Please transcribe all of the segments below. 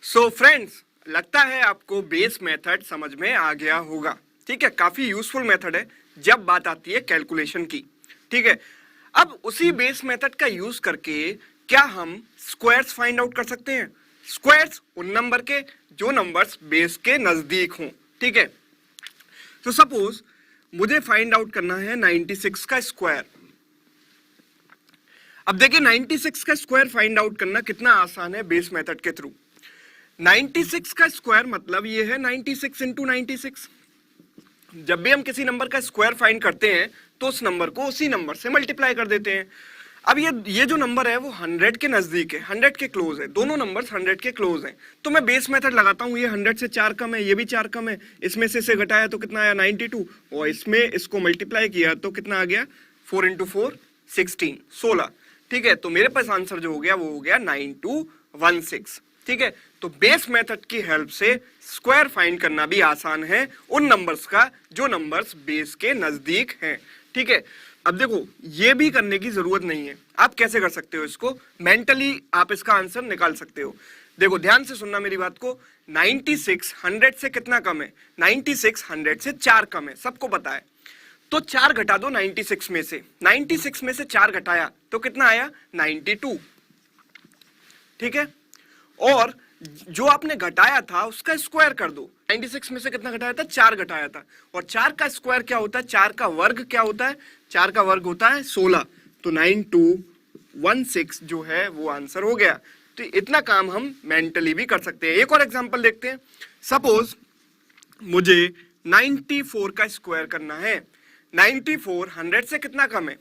So friends, लगता है आपको बेस मेथड समझ में आ गया होगा। ठीक है, काफी यूजफुल मेथड है जब बात आती है कैलकुलेशन की। ठीक है, अब उसी बेस मेथड का यूज करके क्या हम स्क्वायर्स फाइंड आउट कर सकते हैं? स्क्वायर्स उन नंबर के जो नंबर्स बेस के नजदीक हों। ठीक है, तो सपोज मुझे फाइंड आउट करना है 96 का स्क्वायर। अब देखिए 96 का स्क्वायर फाइंड आउट करना कितना आसान है बेस मेथड के थ्रू। 96 का स्क्वायर मतलब ये है 96 इंटू 96। जब भी हम किसी नंबर का स्क्वायर फाइंड करते हैं तो उस नंबर को उसी नंबर से मल्टीप्लाई कर देते हैं। अब ये जो नंबर है वो 100 के नजदीक है, 100 के क्लोज है, दोनों नंबर्स 100 के क्लोज हैं। तो मैं बेस मेथड लगाता हूँ, ये 100 से 4 कम है, ये भी 4 कम है, इसमें से घटाया तो कितना आया 92, और इसमें इसको मल्टीप्लाई किया तो कितना आ गया 4 इंटू 4 16, 16। ठीक है, तो मेरे पास आंसर जो हो गया वो हो गया 9216। ठीक है, तो बेस मेथड की हेल्प से स्क्वायर फाइंड करना भी आसान है उन नंबर्स का जो नंबर्स बेस के नजदीक हैं। ठीक है, अब देखो ये भी करने की जरूरत नहीं है। आप कैसे कर सकते हो इसको? मेंटली आप इसका आंसर निकाल सकते हो। देखो ध्यान से सुनना मेरी बात को। 96 100 से कितना कम है? 96 100 से 4 कम है, सबको पता है। तो 4 घटा दो 96 में से, 96 में से 4 घटाया तो कितना आया 92। ठीक है, और जो आपने घटाया था उसका स्क्वायर कर दो। 96 में से कितना घटाया था? 4 घटाया था, और 4 का स्क्वायर क्या होता है? 4 का वर्ग क्या होता है? 4 का वर्ग होता है 16। तो 9216 जो है वो आंसर हो गया। तो इतना काम हम मेंटली भी कर सकते हैं। एक और एग्जांपल देखते हैं। सपोज मुझे 94 का स्क्वायर करना है। 94 100 से कितना कम है?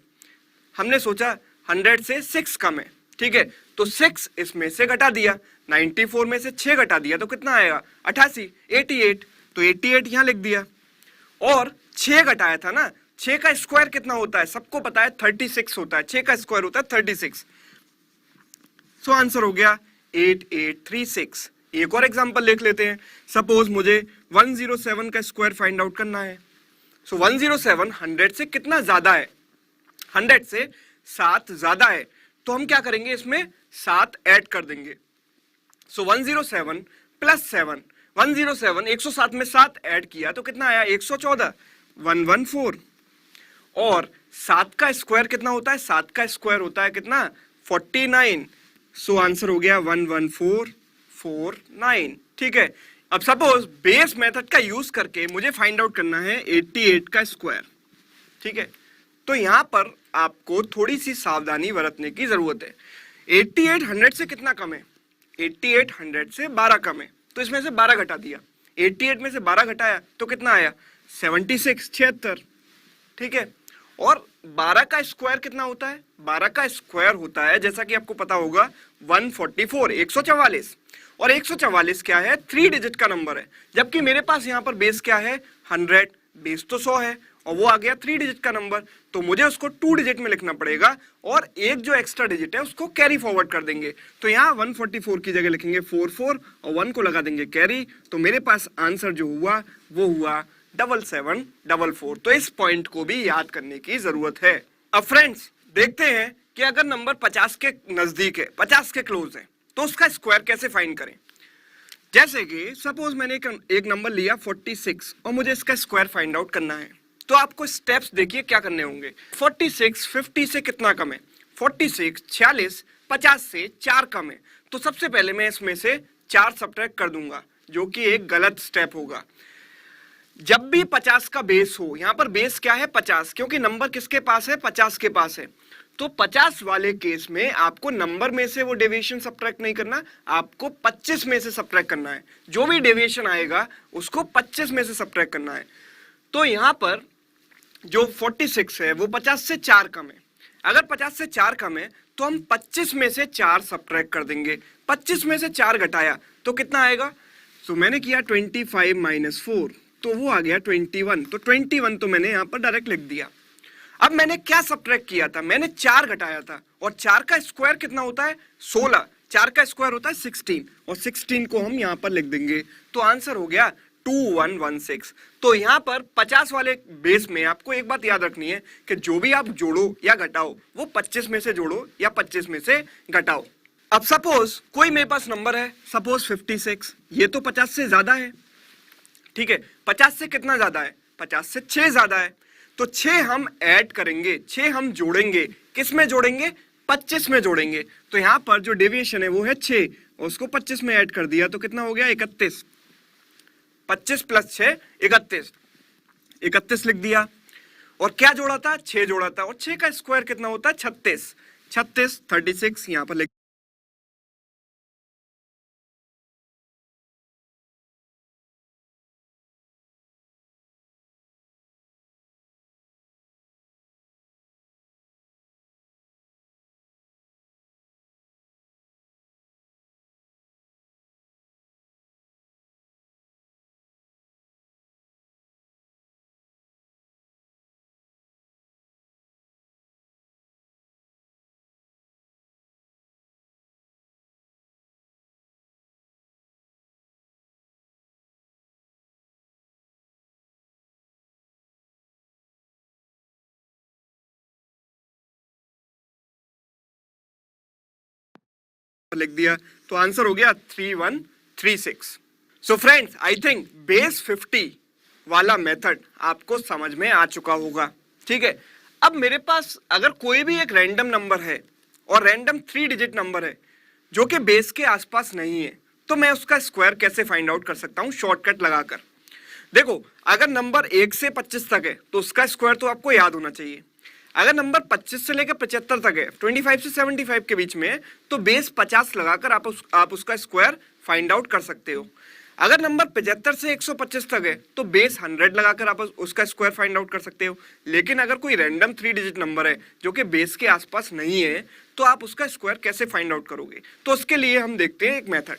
हमने सोचा 100 से 6 कम है। ठीक है, तो 6 इसमें से घटा दिया, 94 में से 6 घटा दिया तो कितना आएगा 88, 88। तो 88 यहां लिख दिया, और 6 घटाया था ना, 6 का स्क्वायर कितना होता है? सबको पता है 36 होता है, 6 का स्क्वायर होता है 36। सो आंसर हो गया 8836। एक और एग्जांपल देख लेते हैं। सपोज मुझे 107 का स्क्वायर फाइंड आउट करना है। सो 107 100 से कितना ज्यादा है? 100 से 7 ज्यादा है, तो हम क्या करेंगे? इसमें 7 ऐड कर देंगे। सो 107 प्लस 7, 107 107 में 7 ऐड किया तो कितना आया 114, 114। और 7 का स्क्वायर कितना होता है? 7 का स्क्वायर होता है कितना 49। सो आंसर हो गया 11449। ठीक है, अब सपोज बेस मेथड का यूज करके मुझे फाइंड आउट करना है 88 का स्क्वायर। ठीक है, तो यहां पर आपको थोड़ी सी सावधानी बरतने की जरूरत है। 88 100 से कितना कम है? 88 100 से 12 कम है, तो इसमें से 12 घटा दिया। 88 में से 12 घटाया तो कितना आया 76, 76। ठीक है, और 12 का स्क्वायर कितना होता है? 12 का स्क्वायर होता है, जैसा कि आपको पता होगा 144, 144। और 144 क्या है? 3 डिजिट का नंबर है, जबकि मेरे पास यहाँ पर बेस क्या है 100, बेस तो 100 है, और वो आ गया 3 डिजिट का नंबर। तो मुझे उसको 2 डिजिट में लिखना पड़ेगा, और एक जो एक्स्ट्रा डिजिट है उसको कैरी फॉरवर्ड कर देंगे। तो यहाँ 144 की जगह लिखेंगे 44, और 1 को लगा देंगे कैरी। तो मेरे पास आंसर जो हुआ वो हुआ 7744। तो इस पॉइंट को भी याद करने की जरूरत है। अब फ्रेंड्स देखते हैं कि अगर नंबर 50 के नजदीक है, 50 के क्लोज है, तो उसका स्क्वायर कैसे फाइंड करें। जैसे कि सपोज मैंने एक नंबर लिया 46, और मुझे इसका स्क्वायर फाइंड आउट करना है। तो आपको स्टेप्स देखिए क्या करने होंगे। 46 50 से कितना कम है? 46 46 50 से 4 कम है, तो सबसे पहले मैं इसमें से 4 सब्ट्रैक्ट कर दूंगा, जो कि एक गलत स्टेप होगा। जब भी 50 का बेस हो, यहां पर बेस क्या है 50, क्योंकि नंबर किसके पास है 50 के पास है। तो 50 वाले केस में आपको नंबर में से वो डेविएशन सब्ट्रैक्ट नहीं करना, आपको 25 में से सब्ट्रैक्ट करना है। जो भी डेविएशन आएगा उसको 25 में से सब्ट्रैक्ट करना है। तो यहां पर जो 46 है वो 50 से 4 कम है। अगर 50 से 4 कम है तो हम 25 में से 4 सब्ट्रैक्ट कर देंगे। 25 में से 4 घटाया तो कितना आएगा? तो मैंने किया 25 माइनस 4, तो वो आ गया 21। तो 21 तो मैंने यहां पर डायरेक्ट लिख दिया। अब मैंने क्या सब्ट्रैक्ट किया था? मैंने 4 घटाया था, और 4 का स्क्वायर कितना होता है 16, 4 का स्क्वायर होता है 16, और 16 को हम यहां पर लिख देंगे। तो आंसर हो गया 2116। तो यहां पर 50 वाले बेस में आपको एक बात याद रखनी है कि जो भी आप जोड़ो या घटाओ वो 25 में से जोड़ो या 25 में से घटाओ। अब सपोज कोई मेरे पास नंबर है, सपोज 56, ये तो 50 से ज्यादा है, ठीक है, 50 से कितना ज्यादा है, 50 से 6 ज्यादा है, तो 6 हम ऐड करेंगे, 6 हम जोड़ेंगे, किस में जोड़ेंगे, 25 में जोड़ेंगे, तो यहां पर जो डेविएशन है वो है 6, और उसको 25 में ऐड कर दिया तो कितना हो गया, 31, 25 प्लस 6 31, 31 लिख दिया, और क्या जोड़ा था, 6 जोड़ा था, और 6 का स्क्वायर कितना होता है, 36, 36 36 यहां पर लिख दिया, तो आंसर हो गया 3136। So friends, I think base 50 वाला मेथड आपको समझ में आ चुका होगा, ठीक है। अब मेरे पास अगर कोई भी एक रैंडम नंबर है और रैंडम 3 डिजिट नंबर है जो कि बेस के आसपास नहीं है, तो मैं उसका स्क्वायर कैसे फाइंड आउट कर सकता हूं, शॉर्टकट लगाकर। देखो, अगर नंबर 1 से 25 तक है तो उसका स्क्वायर तो आपको याद होना चाहिए। अगर नंबर 25 से लेकर 75 तक है, 25 से 75 के बीच में है, तो बेस 50 लगाकर आप उसका स्क्वायर फाइंड आउट कर सकते हो। अगर नंबर 75 से 125 तक है तो बेस 100 लगाकर आप उसका स्क्वायर फाइंड आउट कर सकते हो। लेकिन अगर कोई रैंडम 3 डिजिट नंबर है जो कि बेस के आसपास नहीं है, तो आप उसका स्क्वायर कैसे फाइंड आउट करोगे, तो उसके लिए हम देखते हैं एक मेथड।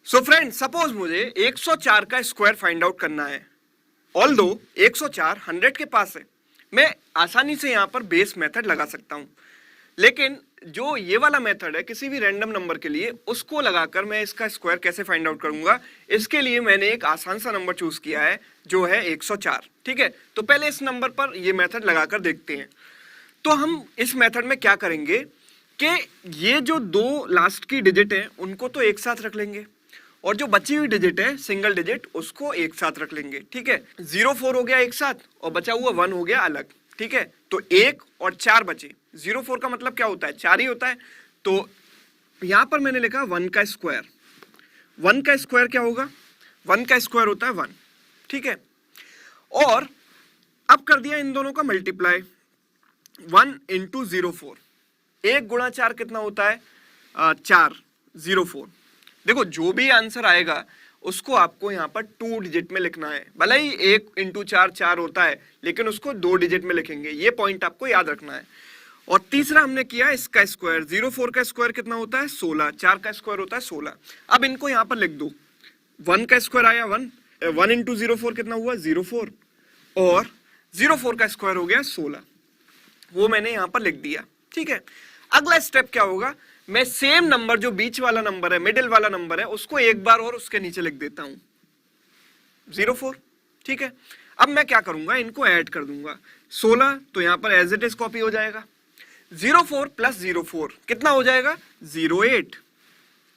सो फ्रेंड, सपोज मुझे 104 का स्क्वायर फाइंड आउट करना है। ऑल्दो 104 100 के पास है, मैं आसानी से यहां पर बेस मेथड लगा सकता हूं, लेकिन जो ये वाला मेथड है किसी भी रैंडम नंबर के लिए, उसको लगाकर मैं इसका स्क्वायर कैसे फाइंड आउट करूंगा, इसके लिए मैंने एक आसान सा नंबर चूज किया है जो है 104, ठीक है। तो पहले इस नंबर पर ये मेथड लगाकर देखते हैं। तो हम इस मेथड में क्या करेंगे कि ये जो दो लास्ट की डिजिट है उनको तो एक साथ रख लेंगे, और जो बची हुई डिजिट है सिंगल डिजिट, उसको एक साथ रख लेंगे, ठीक है। 04 हो गया एक साथ, और बचा हुआ 1 हो गया अलग, ठीक है। तो 1 और 4 बचे। 04 का मतलब क्या होता है, 4 ही होता है। तो यहां पर मैंने लिखा 1 का स्क्वायर। 1 का स्क्वायर क्या होगा, 1 का स्क्वायर होता है 1, ठीक है। और अब कर दिया इन दोनों का मल्टीप्लाई, 1 इंटू 04, 1 गुणा 4 कितना होता है, 4, 04। देखो, जो भी आंसर आएगा उसको आपको यहाँ पर 2 डिजिट में लिखना है। भले ही 1 इंटू 4 4 होता है, लेकिन उसको 2 डिजिट में लिखेंगे, ये पॉइंट आपको याद रखना है। और तीसरा हमने किया इसका स्क्वायर, 04 का स्क्वायर कितना होता है, 16, 4 का स्क्वायर होता है 16। अब इनको यहाँ पर लिख दो, 1 का स्क्वायर आया 1, 1 इंटू 04 कितना हुआ 04, और 04 का स्क्वायर हो गया 16, वो मैंने यहाँ पर लिख दिया, ठीक है। अगला स्टेप क्या होगा, मैं सेम नंबर जो बीच वाला नंबर है, मिडिल वाला नंबर है, उसको एक बार और उसके नीचे लिख देता हूं, 04, ठीक है। अब मैं क्या करूंगा, इनको ऐड कर दूंगा, 16 तो यहां पर एज इट इज कॉपी हो जाएगा, 04 प्लस 04 कितना हो जाएगा 08,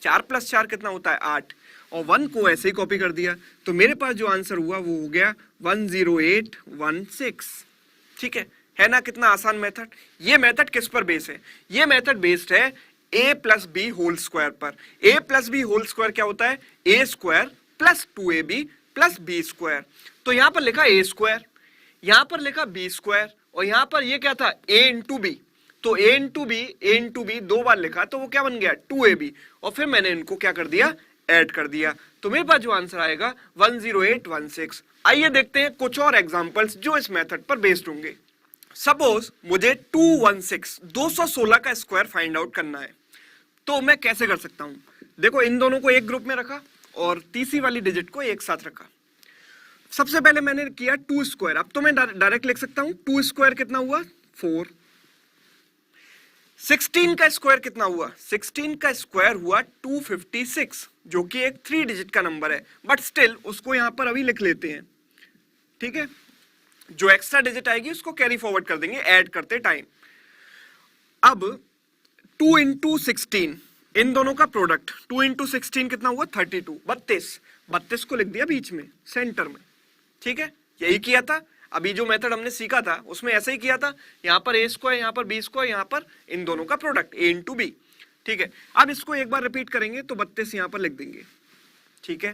4 प्लस 4 कितना होता है 8, और 1 को ऐसे ही कॉपी कर दिया, तो मेरे पास जो आंसर हुआ वो हो गया 10816, ठीक है ना। कितना आसान मेथड। ये मेथड किस पर बेस है, ये मेथड बेस्ड है a plus b whole square पर। a plus b whole square क्या होता है, a स्क्वायर प्लस 2ab प्लस बी स्क्वायर। तो यहां पर लिखा a स्क्वायर, यहां पर लिखा b स्क्वायर, और यहां पर ये क्या था a इंटू बी, तो a इंटू बी 2 बार लिखा, तो वो क्या बन गया 2ab, और फिर मैंने इनको क्या कर दिया, ऐड कर दिया। तो मेरे पास जो आंसर आएगा 10816। आइए देखते हैं कुछ और एग्जांपल्स जो इस मेथड पर बेस्ड होंगे। सपोज मुझे 216 का स्क्वायर फाइंड आउट करना है, तो मैं कैसे कर सकता हूं। देखो, इन दोनों को एक ग्रुप में रखा और तीसरी वाली डिजिट को एक साथ रखा। सबसे पहले मैंने किया 2 स्क्वायर, अब तो मैं डायरेक्ट लिख सकता हूं, 2 स्क्वायर कितना हुआ 4। 16 का स्क्वायर कितना हुआ, 16 का स्क्वायर हुआ 256, जो कि एक 3 डिजिट का नंबर है, बट स्टिल उसको यहां पर अभी लिख लेते हैं, ठीक है। जो एक्स्ट्रा डिजिट आएगी उसको कैरी फॉरवर्ड कर देंगे ऐड करते टाइम। अब 2 इंटू 16, इन दोनों का प्रोडक्ट 2 इंटू 16 कितना हुआ 32, 32 को लिख दिया बीच में सेंटर में, ठीक है, यही किया था। अभी जो मेथड हमने सीखा था उसमें ऐसे ही किया था, यहाँ पर ए स्क्वायर, यहाँ पर बी स्क्वायर, यहाँ पर इन दोनों का प्रोडक्ट ए इंटू बी, ठीक है। अब इसको एक बार रिपीट करेंगे तो 32 यहाँ पर लिख देंगे, ठीक है।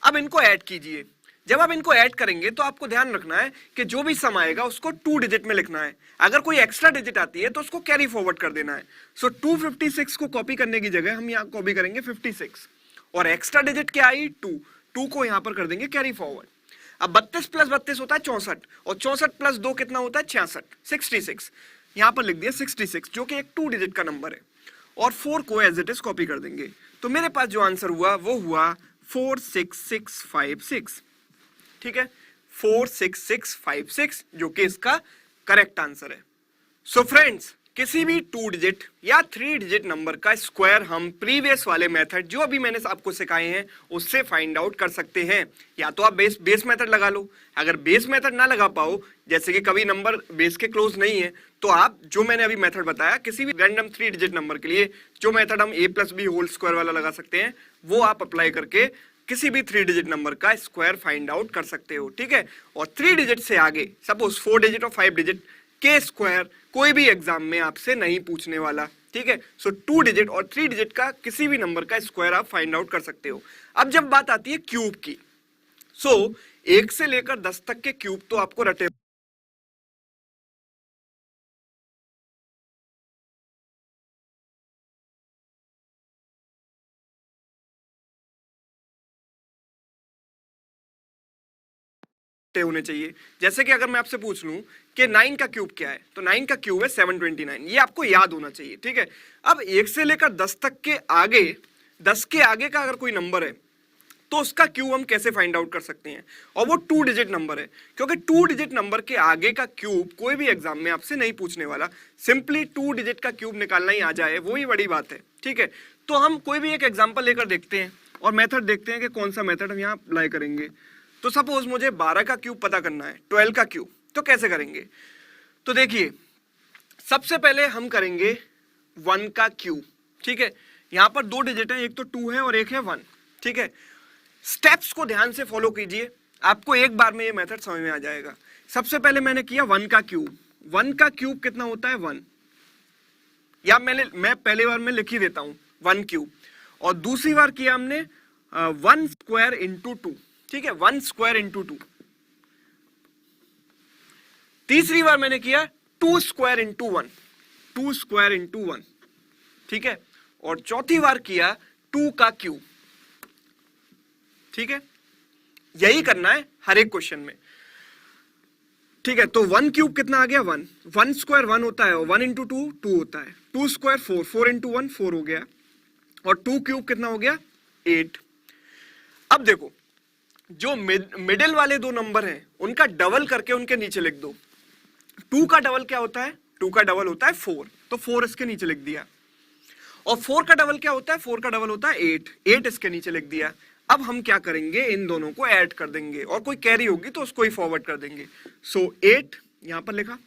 अब इनको ऐड कीजिए, जब आप इनको ऐड करेंगे तो आपको ध्यान रखना है कि जो भी सम आएगा उसको 2 डिजिट में लिखना है, अगर कोई एक्स्ट्रा डिजिट आती है तो उसको कैरी फॉरवर्ड कर देना है। सो 256 को कॉपी करने की जगह हम यहाँ कॉपी करेंगे 56, और एक्स्ट्रा डिजिट क्या आई 2 को यहाँ पर कर देंगे कैरी फॉरवर्ड। अब 32 प्लस 32 होता है 64, और 64 प्लस 2 कितना होता है 66, 66 यहाँ पर लिख दिया 66, जो कि एक 2 डिजिट का नंबर है, और 4 को एज इट इज कॉपी कर देंगे। तो मेरे पास जो आंसर हुआ वो हुआ 46656, ठीक है, 46656 जो कि इसका करेक्ट आंसर है। सो फ्रेंड्स, किसी भी 2 डिजिट या 3 डिजिट नंबर का स्क्वायर हम प्रीवियस वाले मेथड जो अभी मैंने आपको सिखाए हैं उससे फाइंड आउट कर सकते हैं। या तो आप बेस मेथड लगा लो, अगर बेस मेथड ना लगा पाओ, जैसे कि कभी नंबर बेस के क्लोज नहीं है, तो आप जो मैंने अभी मेथड बताया किसी भी रैंडम 3 डिजिट नंबर के लिए जो मेथड हम a+b होल स्क्वायर वाला लगा सकते हैं वो आप अप्लाई करके किसी भी 3 डिजिट नंबर का स्क्वायर फाइंड आउट कर सकते हो, ठीक है। और 3 डिजिट से आगे सपोज 4 डिजिट और 5 डिजिट के स्क्वायर कोई भी एग्जाम में आपसे नहीं पूछने वाला, ठीक है। सो 2 डिजिट और 3 डिजिट का किसी भी नंबर का स्क्वायर आप फाइंड आउट कर सकते हो। अब जब बात आती है क्यूब की, सो 1 से लेकर 10 तक के क्यूब तो आपको रटे होने चाहिए। जैसे कि अगर मैं आपसे पूछ लूं कि 9 का क्यूब क्या है, तो 9 का क्यूब है 729, ये आपको याद होना चाहिए, ठीक है। अब 1 से लेकर 10 तक के आगे, 10 के आगे का अगर कोई नंबर है तो उसका क्यूब हम कैसे फाइंड आउट कर सकते हैं, और वो 2 डिजिट नंबर है, क्योंकि 2 डिजिट नंबर के आगे का क्यूब कोई भी एग्जाम में आपसे नहीं पूछने वाला, सिंपली 2 डिजिट का क्यूब निकालना ही आ जाए वो ही बड़ी बात है, ठीक है। तो हम कोई भी एक एग्जाम्पल लेकर देखते हैं और मेथड देखते हैं कि कौन सा मेथड हम यहाँ अप्लाई करेंगे। तो सपोज मुझे 12 का क्यूब पता करना है, 12 का क्यूब, तो कैसे करेंगे? तो देखिए, सबसे पहले हम करेंगे 1 का क्यूब, ठीक है। यहां पर 2 डिजिट है, एक तो 2 है और एक है 1, ठीक है। स्टेप्स को ध्यान से फॉलो कीजिए, आपको एक बार में ये मेथड समझ में आ जाएगा। सबसे पहले मैंने किया 1 का क्यूब। 1 का क्यूब कितना होता है 1, या मैं पहले बार में लिख ही देता हूं 1 क्यूब, और दूसरी बार किया हमने 1 स्क्वायर इंटू 2, ठीक है, 1 स्क्वायर इंटू 2। तीसरी बार मैंने किया 2 स्क्वायर इंटू 1, 2 स्क्वायर इंटू 1, ठीक है। और चौथी बार किया 2 का क्यूब, ठीक है। यही करना है हर एक क्वेश्चन में, ठीक है। तो 1 क्यूब कितना आ गया 1, 1 स्क्वायर 1 होता है, और 1 इंटू 2 2 होता है, 2 स्क्वायर 4, 4 इंटू 1 4 हो गया, और 2 क्यूब कितना हो गया 8। अब देखो, जो मिडिल वाले 2 नंबर हैं उनका डबल करके उनके नीचे लिख दो। 2 का डबल क्या होता है? 2 का डबल होता है 4, तो 4 इसके नीचे लिख दिया। और 4 का डबल क्या होता है? 4 का डबल होता है 8, 8 इसके नीचे लिख दिया। अब हम क्या करेंगे, इन दोनों को ऐड कर देंगे, और कोई कैरी होगी तो उसको ही फॉरवर्ड कर देंगे। सो 8 यहां पर लिखा,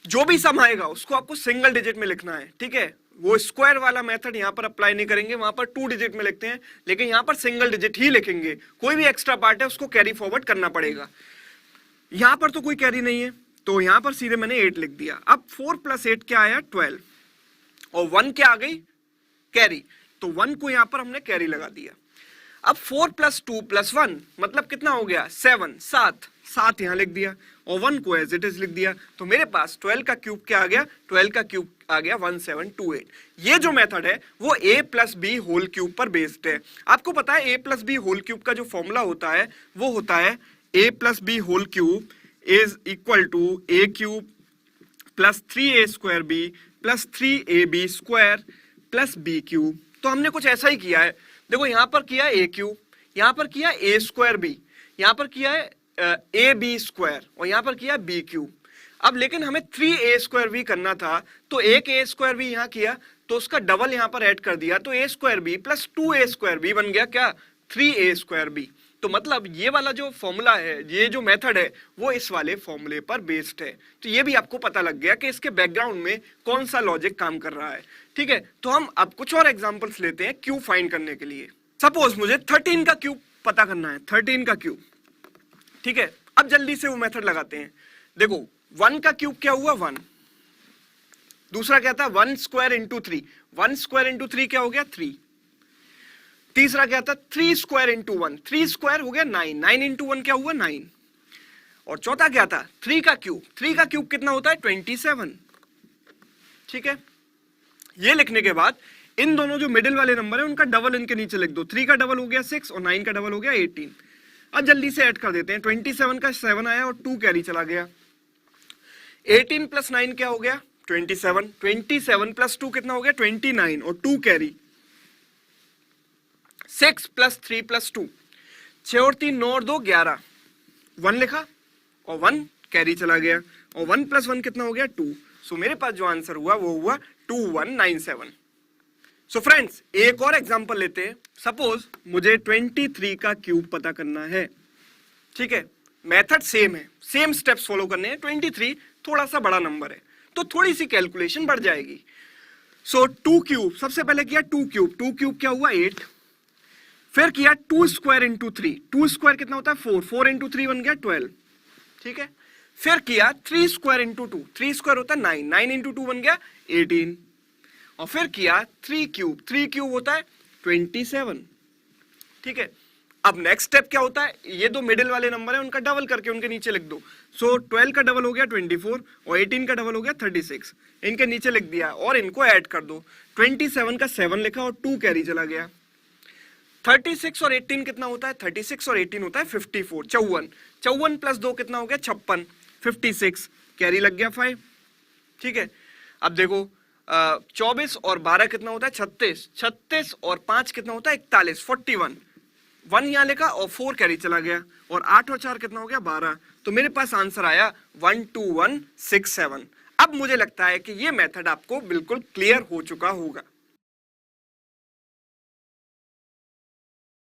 जो भी सम आएगा उसको आपको सिंगल डिजिट में लिखना है, ठीक है। वो स्क्वायर वाला मेथड यहां पर अप्लाई नहीं करेंगे, वहां पर 2 डिजिट में लिखते हैं, लेकिन यहां पर सिंगल डिजिट ही लिखेंगे। कोई भी एक्स्ट्रा पार्ट है उसको कैरी फॉरवर्ड करना पड़ेगा। यहां पर तो कोई कैरी नहीं है, तो यहां पर सीधे मैंने 8 लिख दिया। अब 4 + 8 क्या आया 12, और 1 क्या आ गई कैरी, तो 1 को यहां पर हमने कैरी लगा दिया। अब 4 + 2 + 1 मतलब कितना हो गया 7, 7 यहां लिख दिया, और 1 को एज इट इज लिख दिया। तो मेरे पास 12 का क्यूब क्या आ गया, 12 का क्यूब आ गया 1728। ये जो मेथड है वो a + b होल क्यूब पर बेस्ड है। आपको पता है a + b होल क्यूब का जो फॉर्मूला होता है वो होता है a + b whole cube is equal to a cube + 3a² b + 3ab² + b cube. तो हमने कुछ ऐसा ही किया है, देखो यहां पर किया a क्यूब, यहां पर किया a² b, यहां पर किया है ab², और यहां पर किया b क्यूब। अब लेकिन हमें 3a² b करना था, तो एक a² b यहां किया, तो उसका डबल यहां पर ऐड कर दिया, तो a² b + 2a² b बन गया क्या 3a² b। तो मतलब ये वाला जो फॉर्मूला है, ये जो मेथड है, वो इस वाले फॉर्मूले पर बेस्ड है। तो ये भी आपको पता लग गया कि इसके बैकग्राउंड में कौन सा लॉजिक काम कर रहा है। ठीक है, तो हम अब कुछ और एग्जांपल्स लेते हैं क्यूब फाइंड करने के लिए। सपोज मुझे 13 का क्यूब पता करना है, 13 का क्यूब। ठीक है, अब जल्दी से वो मेथड लगाते हैं। देखो 1 का क्यूब क्या हुआ 1, दूसरा क्या था 1 स्क्वायर इंटू 3, 1 स्क्वायर इंटू 3 क्या हो गया 3, तीसरा क्या था 3 स्क्वायर इंटू 1, 3 स्क्वायर हो गया 9, 9 इंटू 1 क्या हुआ 9, और चौथा क्या था 3 का क्यूब, 3 का क्यूब कितना होता है 27। ठीक है, ये लिखने के बाद इन दोनों जो मिडिल वाले नंबर है उनका डबल इनके नीचे लिख दो। 3 का डबल हो गया 6 और 9 का डबल हो गया 18। अब जल्दी से ऐड कर देते हैं, 27 का 7 आया और 2 कैरी चला गया। 18 प्लस 9 क्या हो गया 27, 27 प्लस 2 कितना हो गया 29 और 2 कैरी। 6 प्लस 3 प्लस 2, 6 और 3 9 और 2 11, 1 लिखा और 1 कैरी चला गया, और 1 प्लस 1 कितना हो गया 2। सो मेरे पास जो आंसर हुआ वो हुआ 2197। सो फ्रेंड्स एक और एग्जांपल लेते हैं। सपोज मुझे 23 का क्यूब पता करना है। ठीक है, मेथड सेम है, सेम स्टेप्स फॉलो करने हैं। 23 थोड़ा सा बड़ा नंबर है तो थोड़ी सी कैलकुलेशन बढ़ जाएगी। सो 2 क्यूब, सबसे पहले किया 2 क्यूब, 2 क्यूब क्या हुआ 8, फिर किया 2 स्क्वायर इंटू 3, 2 स्क्वायर कितना होता है 4, 4 इंटू 3 बन गया 12। ठीक है, फिर किया 3 स्क्वायर इंटू 2, 3 स्क्वायर होता है 9, 9 इंटू 2 बन गया 18, और फिर किया 3 क्यूब, 3 क्यूब होता है 27। ठीक है, अब नेक्स्ट स्टेप क्या होता है, ये दो मिडिल वाले नंबर है उनका डबल करके उनके नीचे लिख दो। सो 12 का डबल हो गया 24 और 18 का डबल हो गया 36, इनके नीचे लिख दिया और इनको ऐड कर दो। 27 का 7 लिखा और 2 कैरी चला गया। 36 और 18 कितना होता है 36 और 18 होता है 54, 54, 54 प्लस 2 कितना हो गया 56, 56 कैरी लग गया 5। ठीक है, अब देखो 24 और 12 कितना होता है 36, 36 और 5 कितना होता है 41, 41, 1 यहाँ लिखा और 4 कैरी चला गया, और 8 और 4 कितना हो गया 12। तो मेरे पास आंसर आया 12167। अब मुझे लगता है कि ये मेथड आपको बिल्कुल क्लियर हो चुका होगा।